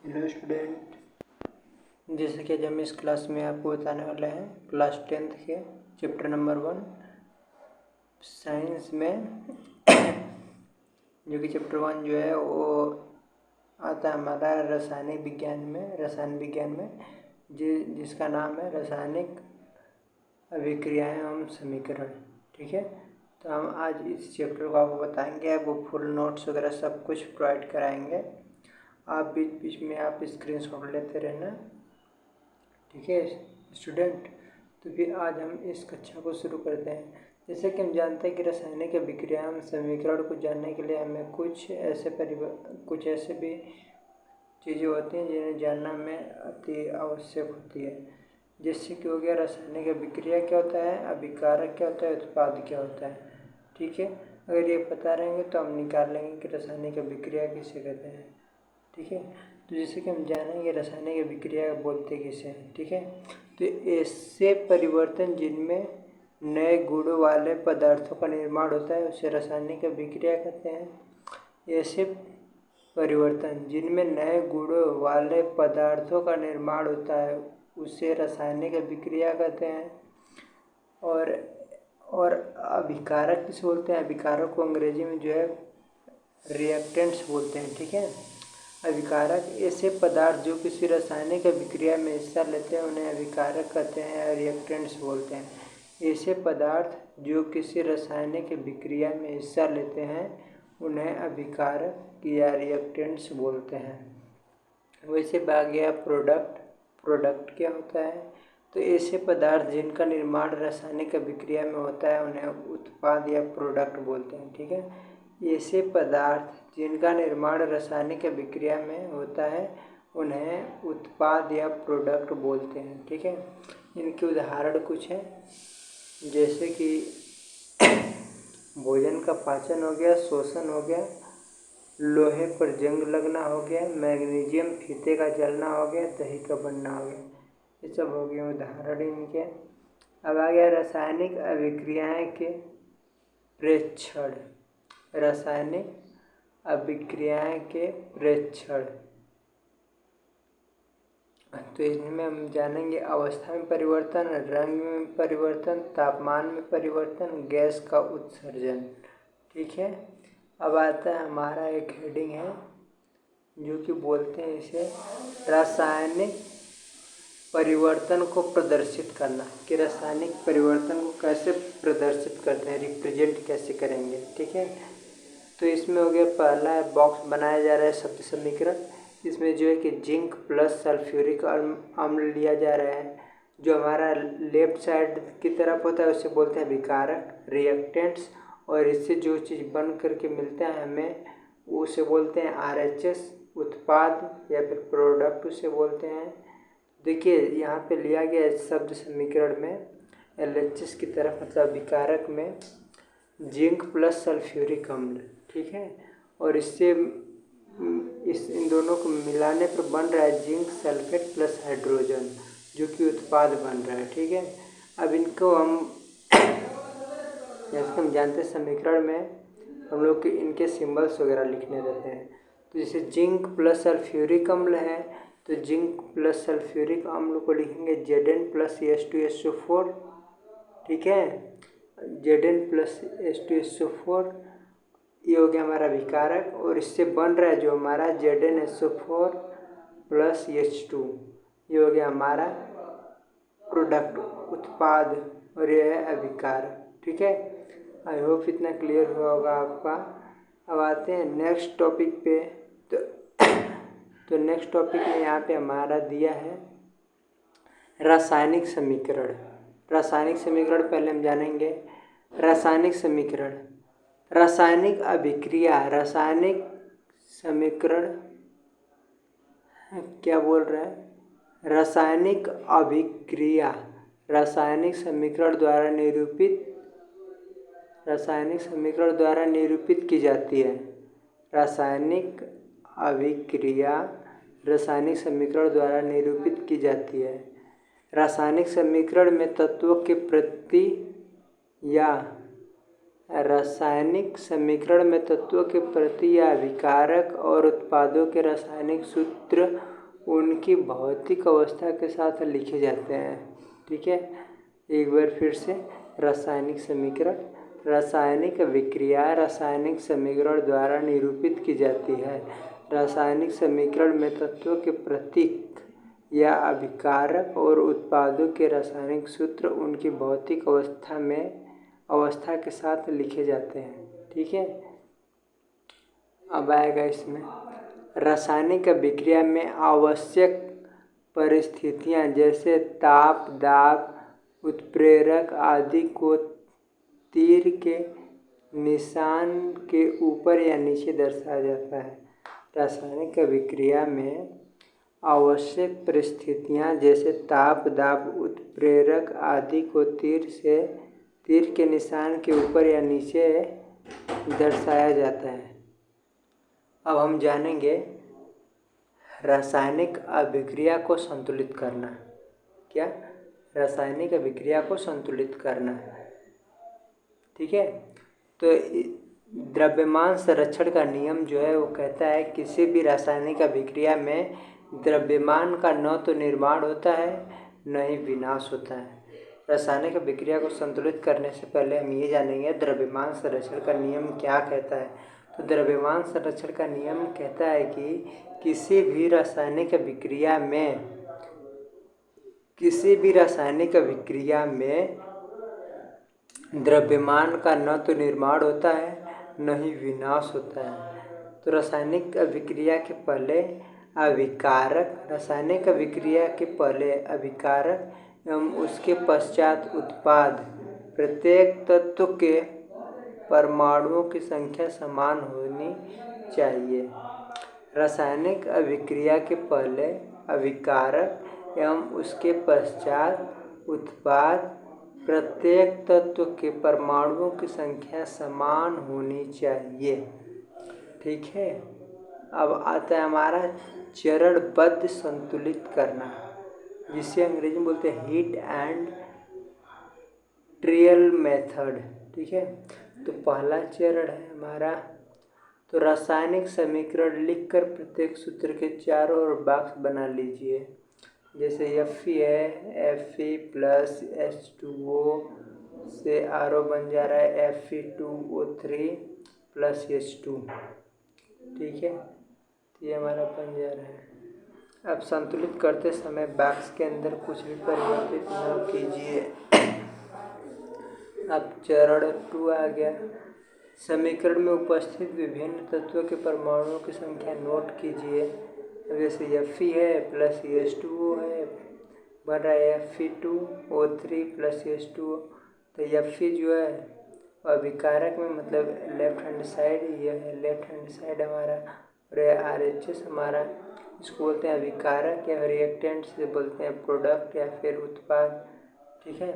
Hello student, जैसे कि आज हम इस क्लास में आपको बताने वाले हैं क्लास 10th के चैप्टर नंबर 1 साइंस में जो कि चैप्टर 1 जो है वो आता है हमारा रासायनिक विज्ञान में जिसका नाम है रासायनिक अभिक्रियाएं एवं समीकरण। ठीक है, तो हम आज इस चैप्टर को आपको बताएंगे, वो फुल नोट्स वगैरह सब कुछ प्रोवाइड कराएंगे। आप बीच बीच में आप स्क्रीनशॉट लेते रहना। ठीक है स्टूडेंट, तो फिर आज हम इस कक्षा को शुरू करते हैं। जैसे कि हम जानते हैं कि रासायनिक अभिक्रिया समीकरण को जानने के लिए हमें कुछ ऐसे भी चीज़ें होती हैं जिन्हें जानना में अति आवश्यक होती है। जैसे कि हो गया रासायनिक अभिक्रिया क्या होता है, अभिकारक क्या होता है, उत्पाद क्या होता है। ठीक है, अगर ये पता रहेंगे तो हम निकाल लेंगे कि रासायनिक अभिक्रिया किसे कहते हैं। ठीक है, तो जैसे कि हम जानेंगे रासायनिक अभिक्रिया बोलते किसे हैं। ठीक है, तो ऐसे परिवर्तन जिनमें नए गुणों वाले पदार्थों का निर्माण होता है उसे रासायनिक अभिक्रिया कहते हैं। ऐसे परिवर्तन जिनमें नए गुणों वाले पदार्थों का निर्माण होता है उसे रासायनिक अभिक्रिया कहते हैं। और अभिकारक किसे बोलते हैं, अभिकारक को अंग्रेजी में जो है रिएक्टेंट्स बोलते हैं। ठीक है, अभिकारक ऐसे पदार्थ जो किसी रासायनिक अभिक्रिया में हिस्सा लेते हैं उन्हें अभिकारक कहते हैं और रिएक्टेंट्स बोलते हैं। ऐसे पदार्थ जो किसी रासायनिक अभिक्रिया में हिस्सा लेते हैं उन्हें अभिकारक या रिएक्टेंट्स बोलते हैं। वैसे आ गया प्रोडक्ट क्या होता है, तो ऐसे पदार्थ जिनका निर्माण रासायनिक अभिक्रिया में होता है उन्हें उत्पाद या प्रोडक्ट बोलते हैं। ठीक है, ऐसे पदार्थ जिनका निर्माण रासायनिक अभिक्रिया में होता है उन्हें उत्पाद या प्रोडक्ट बोलते हैं। ठीक है, इनके उदाहरण कुछ हैं, जैसे कि भोजन का पाचन हो गया, शोषण हो गया, लोहे पर जंग लगना हो गया, मैग्नीशियम फीते का जलना हो गया, दही का बनना हो गया। ये सब हो गए उदाहरण इनके। अब आ गया रासायनिक अभिक्रियाएं के प्रेक्षण। रासायनिक अभिक्रियाएं के प्रेक्षण, तो इनमें हम जानेंगे अवस्था में परिवर्तन, रंग में परिवर्तन, तापमान में परिवर्तन, गैस का उत्सर्जन। ठीक है, अब आता है हमारा एक हेडिंग है जो कि बोलते हैं इसे रासायनिक परिवर्तन को प्रदर्शित करना, कि रासायनिक परिवर्तन को कैसे प्रदर्शित करते हैं, रिप्रेजेंट कैसे करेंगे। ठीक है, तो इसमें हो गया पहला बॉक्स बनाया जा रहा है शब्द समीकरण। इसमें जो है कि जिंक प्लस सल्फ्यूरिक अम्ल लिया जा रहा है। जो हमारा लेफ्ट साइड की तरफ होता है उसे बोलते हैं अभिकारक, रिएक्टेंट्स, और इससे जो चीज़ बन करके मिलता है हमें उसे बोलते हैं RHS, उत्पाद या फिर प्रोडक्ट उसे बोलते हैं। देखिए यहाँ पे लिया गया शब्द समीकरण में LHS की तरफ, मतलब अभिकारक में जिंक प्लस सल्फ्यूरिक अम्ल। ठीक है, और इससे इन दोनों को मिलाने पर बन रहा है जिंक सल्फेट प्लस हाइड्रोजन, जो कि उत्पाद बन रहा है। ठीक है, अब इनको हम जैसे हम जानते हैं समीकरण में हम लोग के इनके सिंबल्स वगैरह लिखने रहते हैं। तो जैसे जिंक प्लस सल्फ्यूरिक अम्ल है तो जिंक प्लस सल्फ्यूरिक अम्ल को लिखेंगे Zn प्लस H2SO4। ठीक है, Zn प्लस H2SO4 ये हो गया हमारा अभिकारक, और इससे बन रहा है जो हमारा ZnSO4 प्लस H2, ये हो गया हमारा प्रोडक्ट, उत्पाद, और ये है अभिकारक। ठीक है, आई होप इतना क्लियर हुआ होगा आपका। अब आते हैं नेक्स्ट टॉपिक पे। तो नेक्स्ट टॉपिक में यहाँ पे हमारा दिया है रासायनिक समीकरण। रासायनिक समीकरण पहले हम जानेंगे। रासायनिक समीकरण, रासायनिक अभिक्रिया, रासायनिक समीकरण क्या बोल रहा है, रासायनिक अभिक्रिया रासायनिक समीकरण द्वारा निरूपित की जाती है। रासायनिक अभिक्रिया रासायनिक समीकरण द्वारा निरूपित की जाती है। रासायनिक समीकरण में तत्वों के प्रति या रासायनिक समीकरण में तत्वों के प्रति या अभिकारक और उत्पादों के रासायनिक सूत्र उनकी भौतिक अवस्था के साथ लिखे जाते हैं। ठीक है, एक बार फिर से। रासायनिक समीकरण, रासायनिक विक्रिया रासायनिक समीकरण द्वारा निरूपित की जाती है। रासायनिक समीकरण में तत्वों के प्रतीक या अभिकारक और उत्पादों के रासायनिक सूत्र उनकी भौतिक अवस्था के साथ लिखे जाते हैं। ठीक है, अब आएगा इसमें रासायनिक अभिक्रिया में आवश्यक परिस्थितियां जैसे ताप, दाब, उत्प्रेरक आदि को तीर के निशान के ऊपर या नीचे दर्शाया जाता है। रासायनिक अभिक्रिया में आवश्यक परिस्थितियां जैसे ताप, दाब, उत्प्रेरक आदि को तीर के निशान के ऊपर या नीचे दर्शाया जाता है। अब हम जानेंगे रासायनिक अभिक्रिया को संतुलित करना। क्या? रासायनिक अभिक्रिया को संतुलित करना। ठीक है, तो द्रव्यमान संरक्षण का नियम जो है वो कहता है किसी भी रासायनिक अभिक्रिया में द्रव्यमान का न तो निर्माण होता है न ही विनाश होता है। रासायनिक अभिक्रिया को संतुलित करने से पहले हम ये जानेंगे द्रव्यमान संरक्षण का नियम क्या कहता है। तो द्रव्यमान संरक्षण का नियम कहता है कि किसी भी रासायनिक अभिक्रिया में द्रव्यमान का न तो निर्माण होता है न ही विनाश होता है। तो रासायनिक अभिक्रिया के पहले अभिकारक एवं उसके पश्चात उत्पाद, प्रत्येक तत्व के परमाणुओं की संख्या समान होनी चाहिए। रासायनिक अभिक्रिया के पहले अभिकारक एवं उसके पश्चात उत्पाद, प्रत्येक तत्व के परमाणुओं की संख्या समान होनी चाहिए। ठीक है, अब आता है हमारा चरणबद्ध संतुलित करना, जिसे अंग्रेजी में बोलते हैं हीट एंड ट्रायल मेथड। ठीक है, तो पहला चरण है हमारा, तो रासायनिक समीकरण लिखकर प्रत्येक सूत्र के चारों ओर बॉक्स बना लीजिए। जैसे Fe है, Fe प्लस H2O से RO बन जा रहा है Fe2O3 प्लस H2। ठीक है, तो ये हमारा बन जा रहा है। अब संतुलित करते समय बॉक्स के अंदर कुछ भी परिवर्तित न कीजिए। अब चरण 2 आ गया। समीकरण में उपस्थित विभिन्न तत्वों के परमाणुओं की संख्या नोट कीजिए। जैसे Fe है प्लस H2O है, बन रहा है Fe2O3 प्लस H2O। तो Fe जो है अभिकारक में मतलब लेफ्ट हैंड साइड, यह है लेफ्ट हैंड साइड हमारा, और RHS हमारा, इसको बोलते हैं अभिकारक या रिएक्टेंट से बोलते हैं प्रोडक्ट या फिर उत्पाद। ठीक है,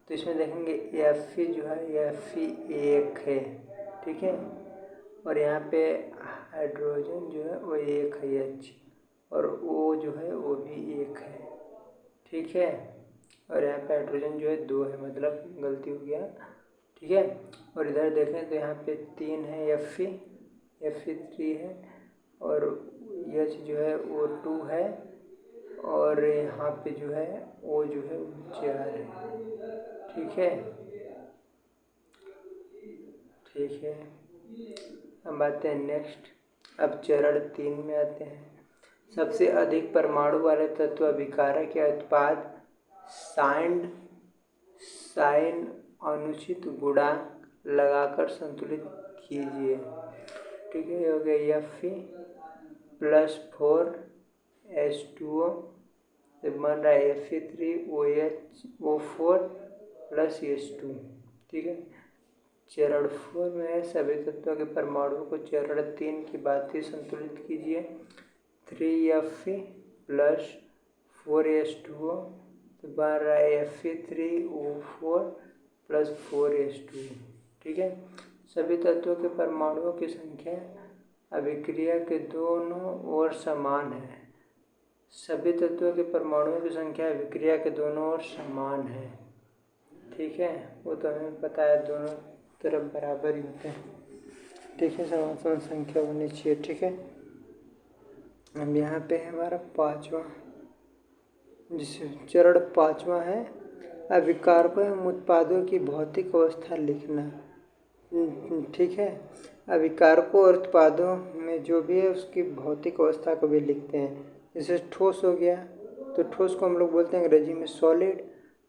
तो इसमें देखेंगे Fe जो है Fe1 है। ठीक है, और यहाँ पे हाइड्रोजन जो है वो 1 है H, और O जो है वो भी 1 है। ठीक है, और यहाँ पे हाइड्रोजन जो है 2 है, मतलब गलती हो गया। ठीक है, और इधर देखें तो यहाँ पे 3 है Fe3 है, और H जो है वो 2 है, और यहाँ पे जो है O जो है वो 4 है। ठीक है, अब आते हैं नेक्स्ट। अब चरण 3 में आते हैं। सबसे अधिक परमाणु वाले तत्व अभिकारक या उत्पाद साइन अनुचित गुणांक लगाकर संतुलित कीजिए। ठीक है, हो गया Fe प्लस 4H2O बन रहा है Fe3OH4 प्लस H2। ठीक है, चरण 4 में है सभी तत्वों के परमाणुओं को चरण 3 की भांति संतुलित कीजिए। 3Fe प्लस 4H2O तो बन रहा है Fe3O4 प्लस 4H2। ठीक है, सभी तत्वों के परमाणुओं की संख्या अभिक्रिया के दोनों ओर समान है। सभी तत्वों के परमाणुओं की संख्या अभिक्रिया के दोनों ओर समान है। ठीक है, वो तो हमें पता है दोनों तरफ बराबर ही होते हैं। ठीक है, समान संख्या होनी चाहिए। ठीक है, अब यहाँ पे है हमारा पाँचवा, जिसे चरण पाँचवा है अभिकारकों एवं उत्पादों की भौतिक अवस्था लिखना। ठीक है, अभिकारकों और उत्पादों में जो भी है उसकी भौतिक अवस्था को भी लिखते हैं। जैसे ठोस हो गया तो ठोस को हम लोग बोलते हैं अंग्रेजी में सॉलिड,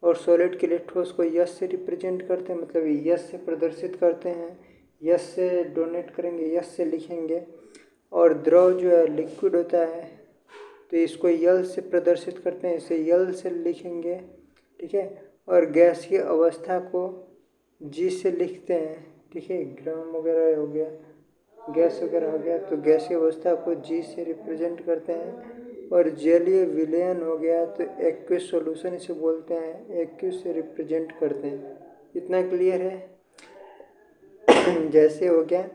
और सॉलिड के लिए ठोस को यस से रिप्रेजेंट करते हैं, मतलब यस से प्रदर्शित करते हैं, यस से डोनेट करेंगे, यस से लिखेंगे। और द्रव जो है लिक्विड होता है तो इसको यल से प्रदर्शित करते हैं, इसे यल से लिखेंगे। ठीक है, और गैस की अवस्था को जी से लिखते हैं। ठीक है, ग्राम वगैरह हो गया, गैस वगैरह हो गया तो गैस की अवस्था को जी से रिप्रेजेंट करते हैं। और जलीय विलयन हो गया तो एक्विस सॉल्यूशन इसे बोलते हैं, एक्विस से रिप्रेजेंट करते हैं। इतना क्लियर है? जैसे हो गया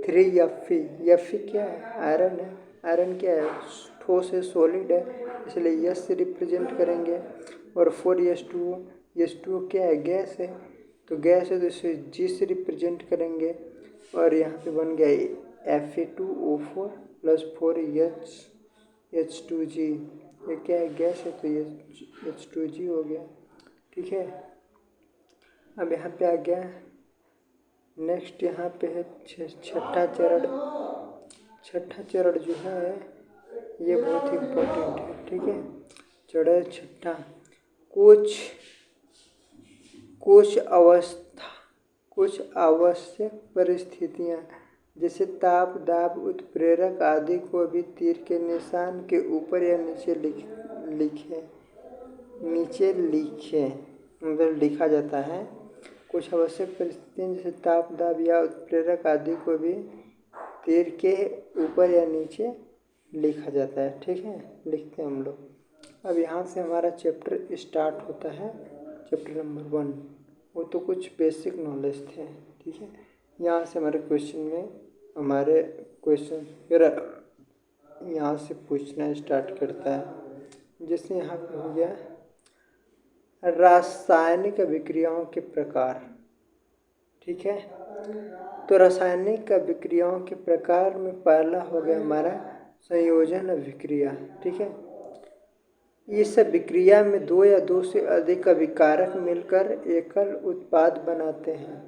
3Fe, Fe क्या है? आयरन है। आयरन क्या है? ठोस है, सॉलिड है, इसलिए यस से रिप्रेजेंट करेंगे। और 4H2O, H2O क्या है? गैस है, तो गैस है तो इसे जी से रिप्रेजेंट करेंगे। और यहाँ पे बन गया Fe2O4 प्लस 4H2G, ये क्या है? गैस है तो ये H2G हो गया। ठीक है, अब यहाँ पे आ गया नेक्स्ट, यहाँ पे है छठा चरण। छठा चरण जो है ये बहुत ही इम्पोर्टेंट है। ठीक है, चरण छठा, कुछ आवश्यक परिस्थितियाँ जैसे ताप, दाब, उत्प्रेरक आदि को भी तीर के निशान के ऊपर या नीचे लिखे मतलब लिखा जाता है। कुछ आवश्यक परिस्थितियाँ जैसे ताप, दाब या उत्प्रेरक आदि को भी तीर के ऊपर या नीचे लिखा जाता है। ठीक है, लिखते हैं हम लोग। अब यहाँ से हमारा चैप्टर स्टार्ट होता है, चैप्टर नंबर 1। वो तो कुछ बेसिक नॉलेज थे। ठीक है, यहाँ से हमारे क्वेश्चन फिर यहाँ से पूछना स्टार्ट करता है। जैसे यहाँ पे हो गया रासायनिक अभिक्रियाओं के प्रकार। ठीक है, तो रासायनिक अभिक्रियाओं के प्रकार में पहला हो गया हमारा संयोजन अभिक्रिया। ठीक है, इस अभिक्रिया में दो या दो से अधिक अभिकारक मिलकर एकल उत्पाद बनाते हैं।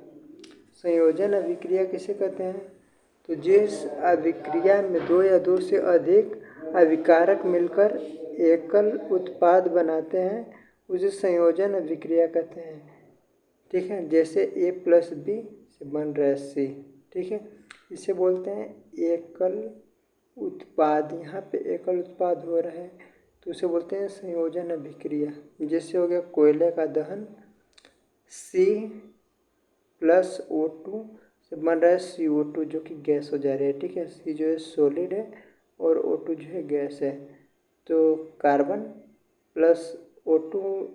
संयोजन अभिक्रिया किसे कहते हैं? तो जिस अभिक्रिया में दो या दो से अधिक अभिकारक मिलकर एकल उत्पाद बनाते हैं उसे संयोजन अभिक्रिया कहते हैं। ठीक है, जैसे A+B से बन रहा है C। ठीक है, इसे बोलते हैं एकल उत्पाद। यहाँ पे एकल उत्पाद हो रहा है तो उसे बोलते हैं संयोजन अभिक्रिया। जैसे हो गया कोयले का दहन, C+O2 से बन रहा है CO2 जो कि गैस हो जा रही है। ठीक है, C जो है सॉलिड है और O2 जो है गैस है, तो कार्बन प्लस O2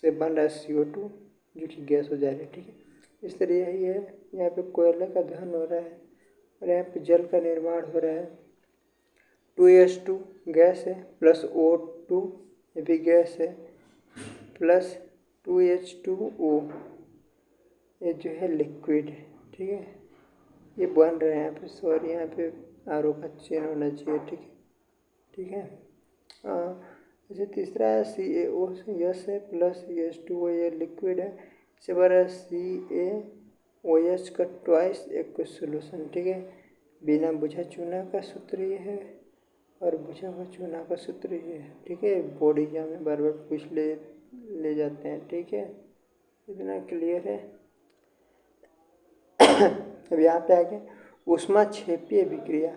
से बन रहा है CO2 जो कि गैस हो जा रही है। ठीक है, इस तरह यही है, यहाँ पे कोयले का दहन हो रहा है और यहाँ पे जल का निर्माण हो रहा है। 2H2 गैस है प्लस O2 ये भी गैस है प्लस 2H2O ये जो है लिक्विड है। ठीक है, ये बन रहे हैं यहाँ पे, सॉरी यहाँ पे आरो का चेन होना चाहिए। ठीक है, ठीक है। जैसे तीसरा है CaO यस है प्लस H2O ये लिक्विड है, इसे बन रहा है CaOH का ट्वाइस एक सोल्यूशन। ठीक है, बिना बुझा चूना का सूत्र ये है और बुझा हुआ चूना का सूत्र ये है। ठीक है, बोर्ड एग्जाम में बार बार पूछ ले जाते हैं। ठीक है, इतना क्लियर है। अब यहाँ पे आगे ऊष्माक्षेपी अभिक्रिया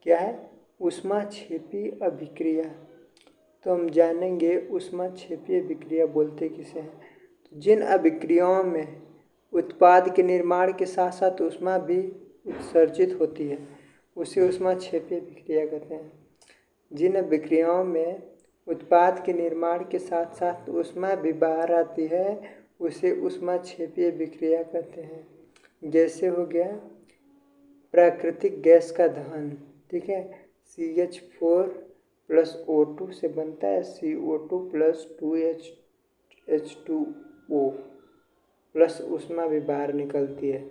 क्या है? ऊष्माक्षेपी अभिक्रिया, तो हम जानेंगे ऊष्माक्षेपी अभिक्रिया बोलते किसे हैं। तो जिन अभिक्रियाओं में उत्पाद के निर्माण के साथ साथ ऊष्मा भी उत्सर्जित होती है उसे ऊष्माक्षेपी अभिक्रिया कहते हैं। जिन अभिक्रियाओं में उत्पाद के निर्माण के साथ साथ ऊष्मा भी बाहर आती है उसे ऊष्माक्षेपी अभिक्रिया कहते हैं। जैसे हो गया प्राकृतिक गैस का दहन। ठीक है, CH4 प्लस O2 से बनता है CO2 प्लस 2H2O प्लस ऊष्मा भी बाहर निकलती है।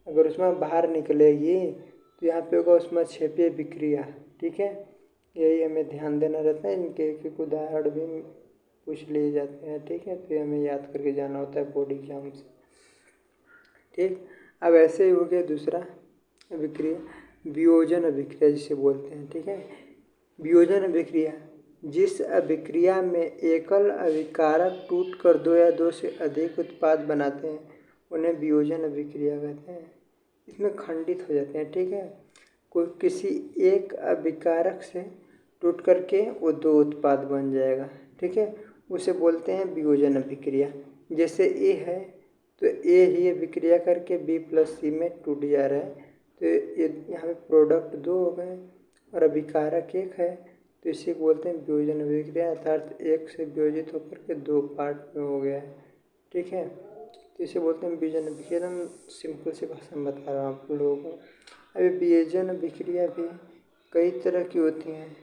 अगर ऊष्मा बाहर निकलेगी तो यहाँ पे होगा ऊष्माक्षेपीय विक्रिया। ठीक है, यही हमें ध्यान देना रहता है। इनके एक उदाहरण भी पूछ लिए जाते हैं। ठीक है, तो हमें याद करके जाना होता है बोर्ड एग्जाम से। ठीक, अब ऐसे ही हो गया दूसरा अभिक्रिया, वियोजन अभिक्रिया जिसे बोलते हैं। ठीक है, वियोजन अभिक्रिया, जिस अभिक्रिया में एकल अभिकारक टूटकर दो या दो से अधिक उत्पाद बनाते हैं उन्हें वियोजन अभिक्रिया कहते हैं। इसमें खंडित हो जाते हैं। ठीक है, कोई किसी एक अभिकारक से टूट करके वो दो उत्पाद बन जाएगा। ठीक है, उसे बोलते हैं वियोजन अभिक्रिया। जैसे ए है तो ए ही अभिक्रिया करके बी प्लस सी में टूट जा रहा है, तो ये यहाँ पे प्रोडक्ट दो हो गए और अभिकारक एक है, तो इसे बोलते हैं वियोजन अभिक्रिया, अर्थात एक से वियोजित होकर के दो पार्ट में हो गया है। ठीक है, तो इसे बोलते हैं वियोजन अभिक्रिया। एकदम सिंपल सी भाषा में बता रहा हूँ आप लोगों को। अभी वियोजन अभिक्रिया भी कई तरह की होती हैं,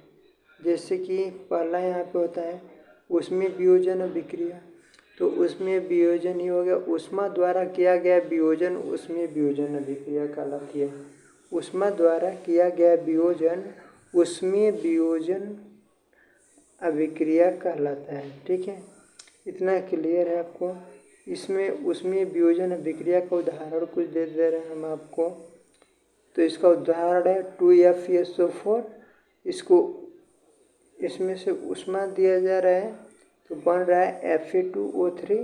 जैसे कि पहला यहाँ पे होता है ऊष्मीय वियोजन अभिक्रिया। तो ऊष्मीय वियोजन ही हो गया, ऊष्मा द्वारा किया गया वियोजन ऊष्मीय वियोजन अभिक्रिया कहलाती है। ऊष्मा द्वारा किया गया वियोजन ऊष्मीय वियोजन अभिक्रिया कहलाता है। ठीक है, इतना क्लियर है आपको। इसमें ऊष्मीय वियोजन अभिक्रिया का उदाहरण कुछ दे रहे हैं हम आपको। तो इसका उदाहरण है 2FeSO4। इसको इसमें से ऊष्मा दिया जा रहा है तो बन रहा है Fe2O3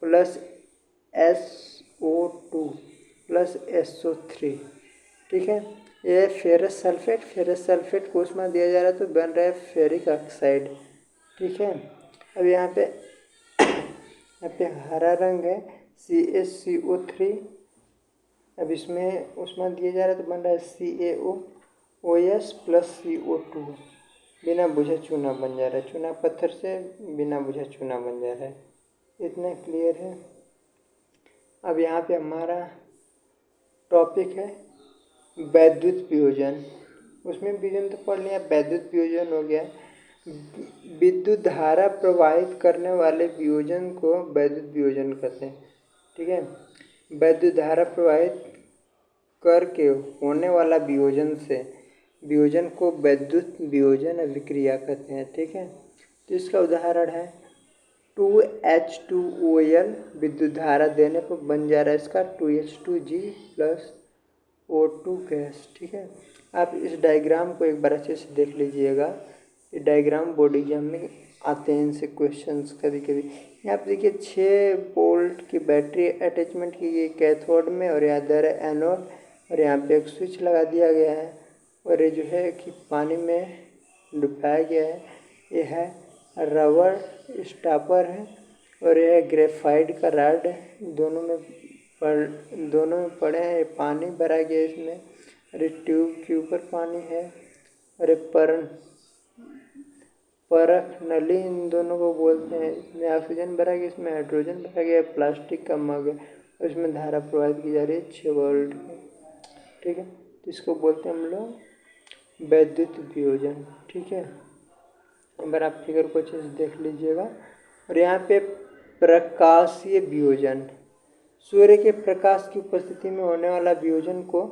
plus SO2 plus SO3। ठीक है, ये फेरस सल्फेट को ऊष्मा दिया जा रहा है तो बन रहा है फेरिक ऑक्साइड। ठीक है, अब यहाँ पे हरा रंग है CaCO3। अब इसमें ऊष्मा दिया जा रहा है तो बन रहा है CaOOS प्लस CO2। बिना बुझे चूना बन जा रहा है, चूना पत्थर से बिना बुझे चूना बन जा रहा है। इतना क्लियर है। अब यहाँ पे हमारा टॉपिक है वैद्युत वियोजन। उसमें वियोजन तो पढ़ लिया, वैद्युत वियोजन हो गया। विद्युत धारा प्रवाहित करने वाले वियोजन को वैद्युत वियोजन कहते हैं। ठीक है, वैद्युत धारा प्रवाहित करके होने वाला वियोजन को वैद्युत वियोजन अभिक्रिया कहते हैं। ठीक है, तो इसका उदाहरण है 2H2OL विद्युत धारा देने पर बन जा रहा है इसका 2H2G प्लस O2 गैस। ठीक है, आप इस डायग्राम को एक बार अच्छे से देख लीजिएगा। ये डायग्राम बोर्ड एग्जाम में आते हैं, इनसे क्वेश्चंस कभी कभी। यहाँ पे देखिए 6 वोल्ट की बैटरी अटैचमेंट की गई कैथोड में और यहाँ दर है एनोड, और यहाँ पे एक स्विच लगा दिया गया है और ये जो है कि पानी में डुबाया गया है। ये है रबर स्टॉपर है और यह ग्रेफाइट का रॉड है। दोनों में पड़े हैं। पानी भरा गया इसमें और एक ट्यूब के ऊपर पानी है और एक परख नली इन दोनों को बोलते हैं। इसमें ऑक्सीजन भरा गया, इसमें हाइड्रोजन भरा गया, प्लास्टिक का मग है और इसमें धारा प्रवाहित की जा रही है 6 वोल्ट की। ठीक है, तो इसको बोलते हैं हम लोग वैद्युत वियोजन। ठीक है, एक बार आप फिगर को अच्छे से देख लीजिएगा। और यहाँ पे प्रकाशीय वियोजन, सूर्य के प्रकाश की उपस्थिति में होने वाला वियोजन को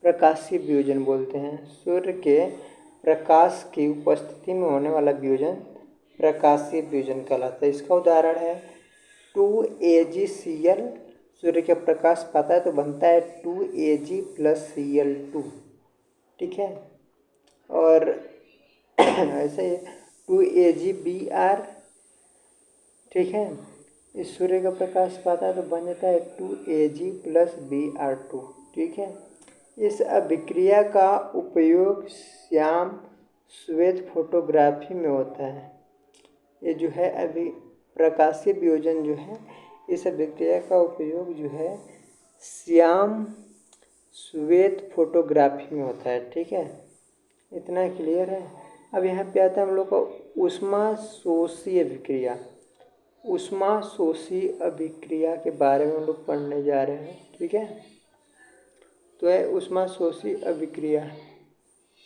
प्रकाशीय वियोजन बोलते हैं। सूर्य के प्रकाश की उपस्थिति में होने वाला वियोजन प्रकाशीय वियोजन कहलाता है। इसका उदाहरण है 2AgCl। सूर्य के प्रकाश पाता है तो बनता है 2Ag प्लस Cl2। ठीक है, और ऐसे ही 2AgBr। ठीक है, इस सूर्य का प्रकाश पाता है तो बन जाता है 2Ag प्लस Br2। ठीक है, इस अभिक्रिया का उपयोग श्याम श्वेत फोटोग्राफी में होता है। ये जो है अभी प्रकाशीय वियोजन जो है, इस अभिक्रिया का उपयोग जो है श्याम श्वेत फोटोग्राफी में होता है। ठीक है, इतना क्लियर है। अब यहाँ पे आता है हम लोग का ऊष्मा शोषी अभिक्रिया। ऊष्मा शोषी अभिक्रिया के बारे में हम लोग पढ़ने जा रहे हैं। ठीक है, तो है ऊष्मा शोषी अभिक्रिया,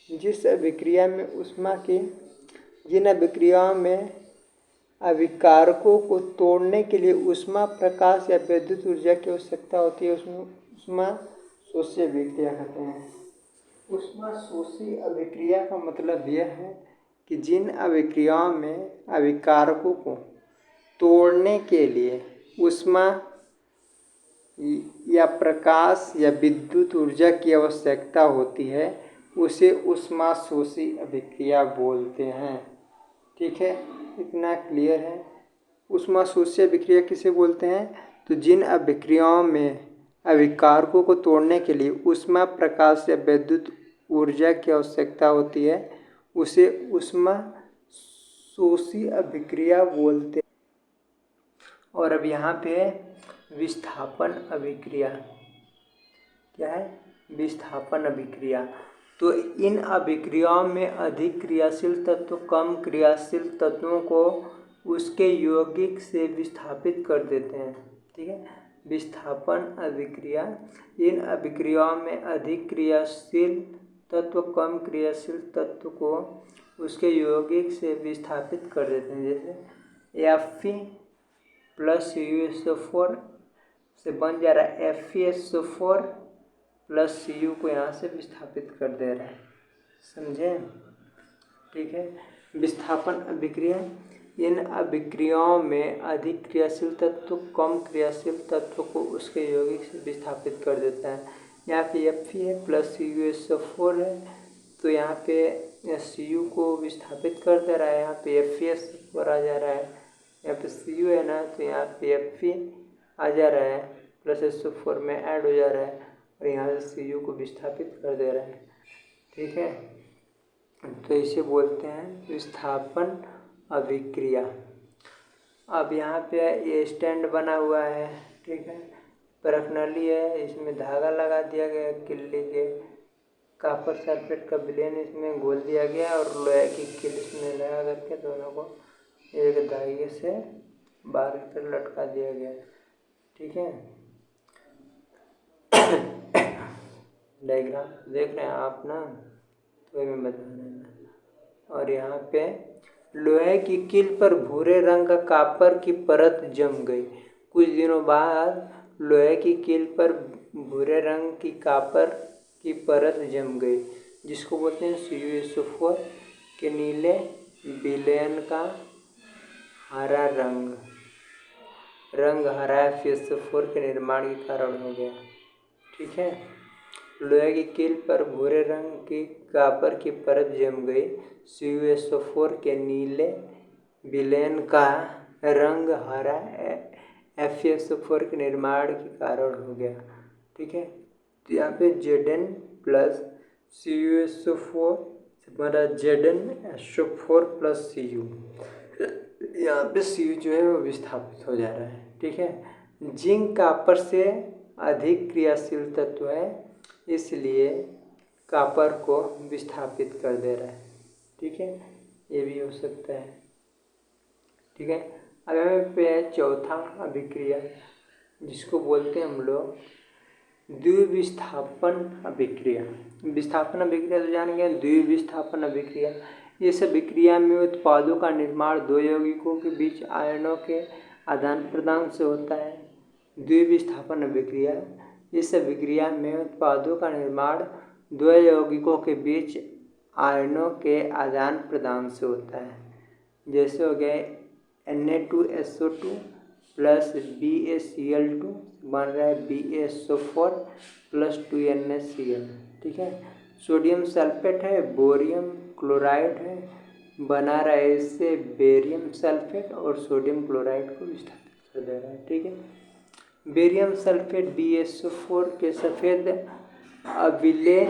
जिस अभिक्रिया में ऊष्मा की जिन अभिक्रियाओं में अभिकारकों को तोड़ने के लिए ऊष्मा, प्रकाश या विद्युत ऊर्जा की आवश्यकता होती है। उसमें ऊष्मा शोषी अभिक्रिया कहते हैं। ऊष्मा शोषी अभिक्रिया का मतलब यह है कि जिन अभिक्रियाओं में अभिकारकों को तोड़ने के लिए ऊष्मा या प्रकाश या विद्युत ऊर्जा की आवश्यकता होती है उसे ऊष्मा शोषी अभिक्रिया बोलते हैं। ठीक है, इतना क्लियर है। ऊष्मा शोषी अभिक्रिया किसे बोलते हैं? तो जिन अभिक्रियाओं में अभिकारकों को तोड़ने के लिए ऊष्मा, प्रकाश या विद्युत ऊर्जा की आवश्यकता होती है उसे ऊष्मा शोषी अभिक्रिया बोलते हैं। और अब यहाँ पे विस्थापन अभिक्रिया क्या है? विस्थापन अभिक्रिया। तो इन अभिक्रियाओं में अधिक क्रियाशील तत्व कम क्रियाशील तत्वों को उसके यौगिक से विस्थापित कर देते हैं। ठीक है, विस्थापन अभिक्रिया। इन अभिक्रियाओं में अधिक क्रियाशील तत्व कम क्रियाशील तत्व को उसके यौगिक से विस्थापित कर देते हैं। जैसे Fe प्लस CuSO4 से बन जा रहा है FeSO4 प्लस Cu को यहाँ से विस्थापित कर दे रहा है। समझे? ठीक है, विस्थापन अभिक्रिया। इन अभिक्रियाओं में अधिक क्रियाशील तत्व कम क्रियाशील तत्व को उसके यौगिक से विस्थापित कर देता है। यहाँ पे Fe है प्लस CuSO4 है तो यहाँ पे Cu को विस्थापित कर दे रहा है। यहाँ पे FeSO4 आ जा रहा है, यहाँ पे Cu है ना तो यहाँ पे Fe आ जा रहा है प्लस SO4 में ऐड हो जा रहा है और यहाँ से Cu को विस्थापित कर दे रहा है। ठीक है, तो इसे बोलते हैं विस्थापन अभिक्रिया। अब यहाँ पे ये स्टैंड बना हुआ है। ठीक है, परखनली है, इसमें धागा लगा दिया गया किल्ली के, कॉपर सल्फेट का विलेन इसमें घोल दिया गया और लोहे की किल इसमें लगा करके दोनों को एक धागे से बाहर पर लटका दिया गया। ठीक है, डायग्राम देख रहे हैं आप ना, तो मैं बता देना। और यहाँ पे लोहे की कील पर भूरे रंग का कॉपर की परत जम गई। कुछ दिनों बाद लोहे की कील पर भूरे रंग की कॉपर की परत जम गई, जिसको बोलते हैं CuSO4 के नीले विलयन का हरा रंग हरा FeSO4 के निर्माण के कारण हो गया। ठीक है, लोहे की कील पर भूरे रंग की कॉपर की परत जम गई, CuSO4 के नीले विलयन का रंग हरा FeSO4 के निर्माण के कारण हो गया। ठीक है, तो यहाँ पे Zn प्लस CuSO4 से बना ZnSO4 प्लस Cu, यहाँ पे Cu जो है वो विस्थापित हो जा रहा है। ठीक है, जिंक कॉपर से अधिक क्रियाशील तत्व है इसलिए कॉपर को विस्थापित कर दे रहा है। ठीक है, ये भी हो सकता है। ठीक है, अब हमें पे चौथा अभिक्रिया जिसको बोलते हैं हम लोग द्विविस्थापन अभिक्रिया। विस्थापन अभिक्रिया तो जान गए, द्विविस्थापन अभिक्रिया। इस अभिक्रिया में उत्पादों का निर्माण दो यौगिकों के बीच आयनों के आदान प्रदान से होता है। द्विविस्थापन अभिक्रिया, इस अभिक्रिया में उत्पादों का निर्माण दो यौगिकों के बीच आयनों के आदान प्रदान से होता है। जैसे हो गए Na2SO2 प्लस BaCl2 बन रहा है BaSO4 प्लस 2NaCl। ठीक है, सोडियम सल्फेट है, बोरियम क्लोराइड है, बना रहा है इससे बेरियम सल्फेट और सोडियम क्लोराइड को विस्थापित कर दे रहा है। ठीक है, बेरियम सल्फेट BaSO4 के सफ़ेद अविलेय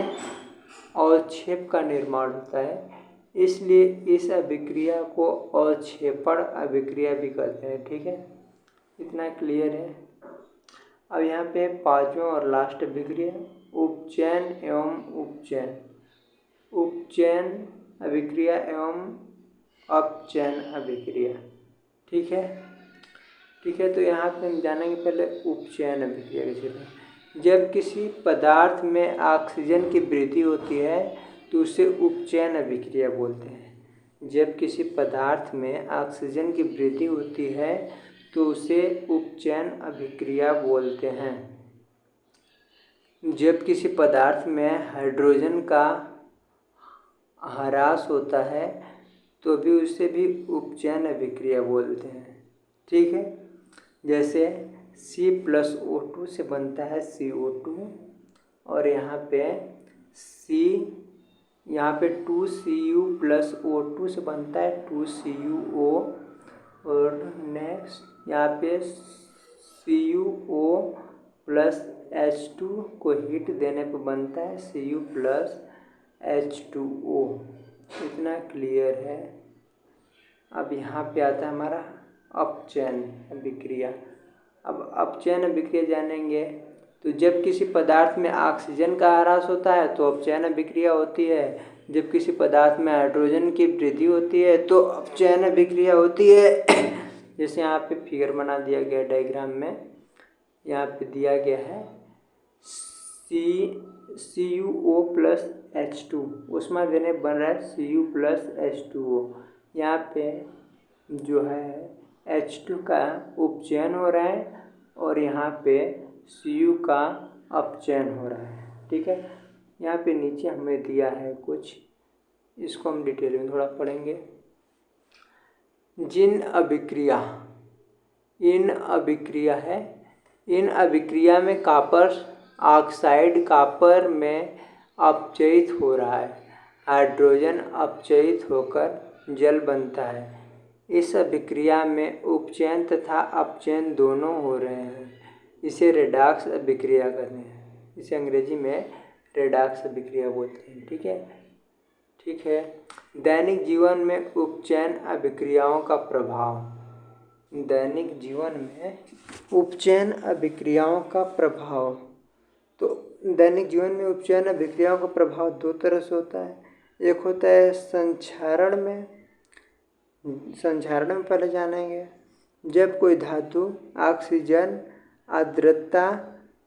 अवक्षेप का निर्माण होता है, इसलिए इस अभिक्रिया को अवक्षेपण अभिक्रिया भी कहते हैं। ठीक है, इतना क्लियर है। अब यहाँ पे पांचवा और लास्ट अभिक्रिया उपचयन एवं उपचयन अभिक्रिया एवं अपचयन अभिक्रिया। ठीक है, तो यहाँ पे हम जानेंगे पहले उपचयन अभिक्रिया कैसे। जब किसी पदार्थ में ऑक्सीजन की वृद्धि होती है तो उसे उपचयन अभिक्रिया बोलते हैं। जब किसी पदार्थ में ऑक्सीजन की वृद्धि होती है तो उसे उपचयन अभिक्रिया बोलते हैं। जब किसी पदार्थ में हाइड्रोजन का ह्रास होता है तो भी उसे भी उपचयन अभिक्रिया बोलते हैं। ठीक है, जैसे C+O2 से बनता है CO2 और यहाँ पे 2Cu+O2 से बनता है 2CuO और नेक्स्ट यहाँ पे CuO+H2 को हीट देने पर बनता है Cu+H2O। इतना क्लियर है। अब यहाँ पे आता है हमारा अपचयन अभिक्रिया। अब अपचयन अभिक्रिया जानेंगे तो जब किसी पदार्थ में ऑक्सीजन का ह्रास होता है तो अपचयन अभिक्रिया होती है। जब किसी पदार्थ में हाइड्रोजन की वृद्धि होती है तो अपचयन अभिक्रिया होती है। जैसे यहाँ पे फिगर बना दिया गया डायग्राम में, यहाँ पे दिया गया है CuO+H2, उसमें देने बन रहा है Cu+H2O। यहाँ पे जो है H2 का उपचयन हो रहा है और यहाँ पे Cu का अपचयन हो रहा है। ठीक है, यहाँ पे नीचे हमें दिया है कुछ, इसको हम डिटेल में थोड़ा पढ़ेंगे। इन अभिक्रिया में कॉपर ऑक्साइड कॉपर में अपचयित हो रहा है। हाइड्रोजन अपचयित होकर जल बनता है। इस अभिक्रिया में उपचयन तथा अपचयन दोनों हो रहे हैं। इसे रेडॉक्स अभिक्रिया कहते हैं। इसे अंग्रेजी में रेडॉक्स अभिक्रिया बोलते हैं। ठीक है। दैनिक जीवन में उपचयन अभिक्रियाओं का प्रभाव। दैनिक जीवन में उपचयन अभिक्रियाओं का प्रभाव। तो दैनिक जीवन में उपचयन अभिक्रियाओं का प्रभाव दो तरह से होता है। एक होता है संक्षारण में पहले जानेंगे। जब कोई धातु ऑक्सीजन, आर्द्रता,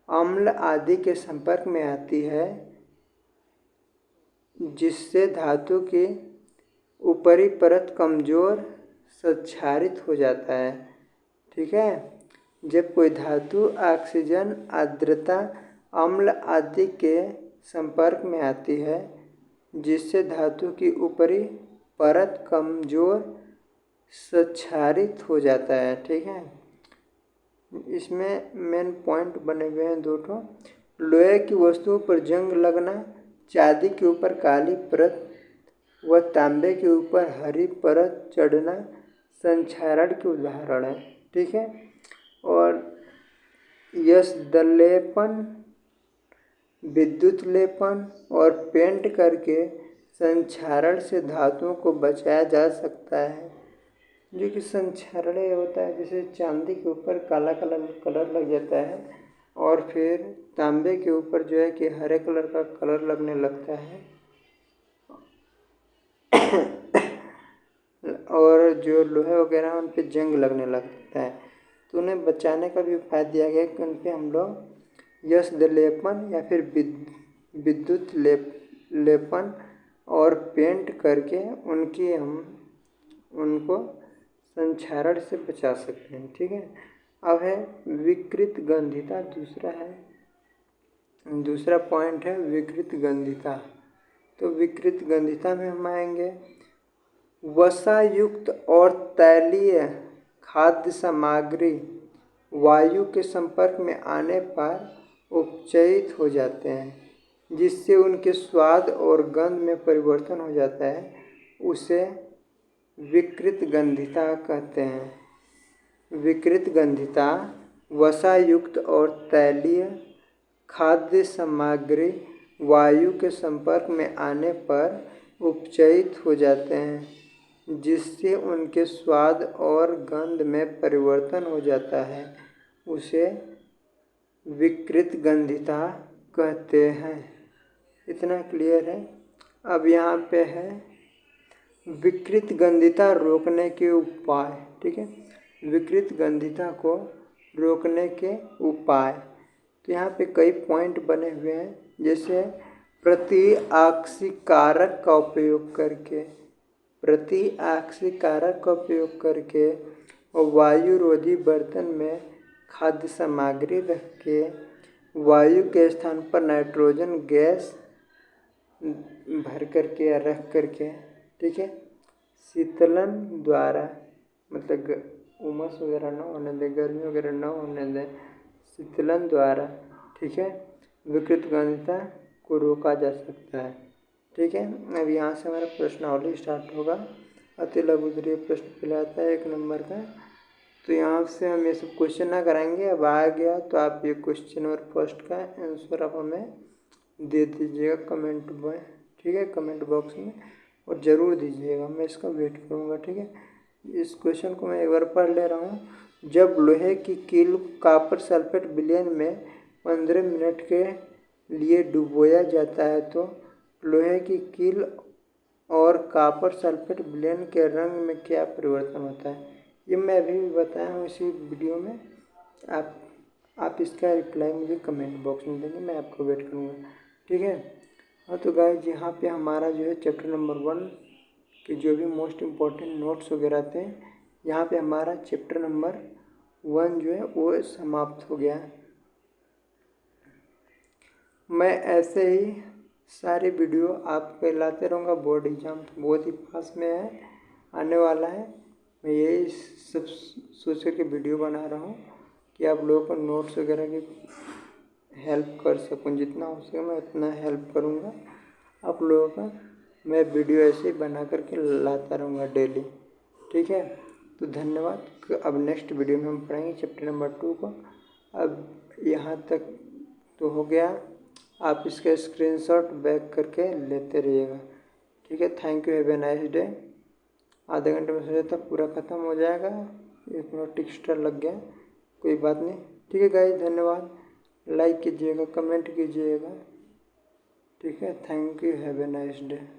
अम्ल आदि के संपर्क में आती है जिससे धातु की ऊपरी परत कमजोर क्षारित हो जाता है। ठीक है, जब कोई धातु ऑक्सीजन, आर्द्रता, अम्ल आदि के संपर्क में आती है जिससे धातु की ऊपरी परत कमजोर क्षारित हो जाता है। ठीक है, इसमें मेन पॉइंट बने हुए हैं दो ठो। लोहे की वस्तुओं पर जंग लगना, चांदी के ऊपर काली परत व तांबे के ऊपर हरी परत चढ़ना संक्षारण के उदाहरण है। ठीक है, और यशदलेपन, विद्युत लेपन और पेंट करके संक्षारण से धातुओं को बचाया जा सकता है। जो कि संक्षारण होता है, जैसे चांदी के ऊपर काला कलर लग जाता है और फिर तांबे के ऊपर जो है कि हरे कलर का कलर लगने लगता है और जो लोहे वगैरह उन पे जंग लगने लगता है, तो उन्हें बचाने का भी उपाय दिया गया कि उन पे हम लोग यशदलेपन या फिर विद्युत लेपन और पेंट करके उनको संक्षारण से बचा सकते हैं। ठीक है, अब है विकृत गंधिता। दूसरा पॉइंट है विकृत गंधिता। तो विकृत गंधिता में हम आएंगे। वसायुक्त और तैलीय खाद्य सामग्री वायु के संपर्क में आने पर उपचयित हो जाते हैं जिससे उनके स्वाद और गंध में परिवर्तन हो जाता है, उसे विकृत गंधिता कहते हैं। विकृत गंधिता वसायुक्त और तैलीय खाद्य सामग्री वायु के संपर्क में आने पर उपचयित हो जाते हैं जिससे उनके स्वाद और गंध में परिवर्तन हो जाता है, उसे विकृत गंधिता कहते हैं। इतना क्लियर है। अब यहाँ पे है विकृत गंधिता रोकने के उपाय। ठीक है, विकृत गंधिता को रोकने के उपाय। तो यहाँ पे कई पॉइंट बने हुए हैं, जैसे प्रतिऑक्सीकारक का उपयोग करके। प्रतिऑक्सीकारक का उपयोग करके वायुरोधी बर्तन में खाद्य सामग्री रख के वायु के स्थान पर नाइट्रोजन गैस भर करके या रख करके, ठीक है, शीतलन द्वारा, मतलब उमस वगैरह न होने दें, गर्मी वगैरह न होने दें, शीतलन द्वारा, ठीक है, विकृत गंधता को रोका जा सकता है। ठीक है, अब यहाँ से हमारा प्रश्नावली स्टार्ट होगा। अति लघु दीर्घ प्रश्न कहलाता है 1 नंबर का। तो यहाँ से हम ये सब क्वेश्चन ना कराएंगे। अब आ गया तो आप ये क्वेश्चन नंबर फर्स्ट का आंसर आप हमें दे दीजिएगा कमेंट में, ठीक है, कमेंट बॉक्स में, और ज़रूर दीजिएगा, मैं इसका वेट करूँगा। ठीक है, इस क्वेश्चन को मैं एक बार पढ़ ले रहा हूँ। जब लोहे की कील कॉपर सल्फेट विलयन में 15 मिनट के लिए डुबोया जाता है तो लोहे की कील और कॉपर सल्फेट विलयन के रंग में क्या परिवर्तन होता है, ये मैं अभी बताया हूँ इसी वीडियो में। आप इसका रिप्लाई मुझे कमेंट बॉक्स में देंगे, मैं आपको वेट करूँगा। ठीक है, हाँ तो गाइस यहाँ पे हमारा जो है चैप्टर नंबर 1 के जो भी मोस्ट इम्पोर्टेंट नोट्स वगैरह थे, यहाँ पे हमारा चैप्टर नंबर 1 जो है वो समाप्त हो गया। मैं ऐसे ही सारे वीडियो आपके लाते रहूँगा। बोर्ड एग्ज़ाम तो बहुत ही पास में है, आने वाला है। मैं यही सब सोच कर के वीडियो बना रहा हूँ कि आप लोगों को नोट्स वगैरह की हेल्प कर सकूँ। जितना हो सके मैं उतना हेल्प करूँगा आप लोगों का। मैं वीडियो ऐसे ही बना करके लाता रहूँगा डेली। ठीक है, तो धन्यवाद। अब नेक्स्ट वीडियो में हम पढ़ेंगे चैप्टर नंबर 2 को। अब यहाँ तक तो हो गया, आप इसका स्क्रीनशॉट बैक करके लेते रहिएगा। ठीक है, thank you, have a nice day. आधे घंटे में सोचा था पूरा ख़त्म हो जाएगा, 1 मिनट एक्स्ट्रा लग गया, कोई बात नहीं। ठीक है गाइस, धन्यवाद। लाइक कीजिएगा, कमेंट कीजिएगा। ठीक है, thank you, have a nice day.